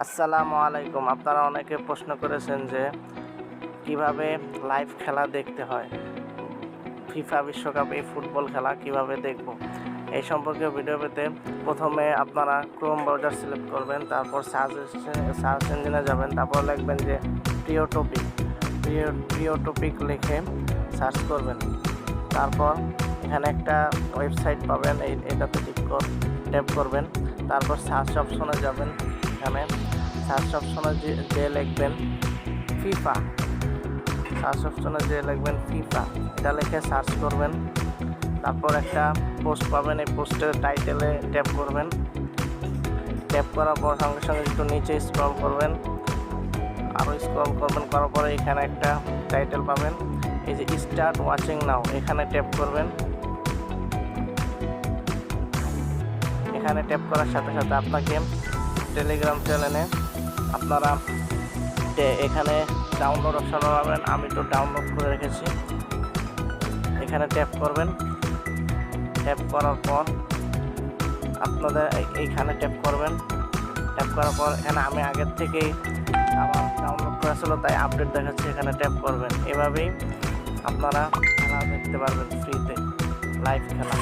আসসালামু আলাইকুম। আপনারা অনেকে প্রশ্ন করেছেন যে কিভাবে লাইভ খেলা দেখতে হয়, ফিফা বিশ্বকাপ এই ফুটবল খেলা কিভাবে দেখব, এই সম্পর্কে ভিডিও পেতে প্রথমে আপনারা ক্রোম ব্রাউজার সিলেক্ট করবেন, তারপর সার্চ ইঞ্জিনে যাবেন, তারপর লিখবেন যে প্রিয় টপিক লিখে সার্চ করবেন। তারপর এখানে একটা ওয়েবসাইট পাবেন, এটাতে ট্যাপ করবেন। তারপর সার্চ অপশনে যাবেন, এখানে সার্চ অপশনে যে লিখবেন ফিফা, এটা লিখে সার্চ করবেন। তারপর একটা পোস্ট পাবেন, এই পোস্টের টাইটেলে ট্যাপ করবেন। ট্যাপ করার পর সঙ্গে সঙ্গে একটু নিচে স্ক্রল করবেন, করার পরে এখানে একটা টাইটেল পাবেন, এই যে স্টার্ট ওয়াচিং নাও, এখানে ট্যাপ করবেন। এখানে ট্যাপ করার সাথে সাথে আপনাকে টেলিগ্রাম চ্যানেলে আপনারা এখানে ডাউনলোড অপশন পাবেন। আমি তো ডাউনলোড করে রেখেছি, এখানে ট্যাপ করবেন। ট্যাপ করার পর আপনাদের এইখানে ট্যাপ করবেন। ট্যাপ করার পর এখানে আমি আগের থেকেই আমার ডাউনলোড করা ছিল, তাই আপডেট দেখাচ্ছে, এখানে ট্যাপ করবেন। এভাবেই আপনারা খেলা দেখতে পারবেন ফ্রিতে, লাইভ খেলা।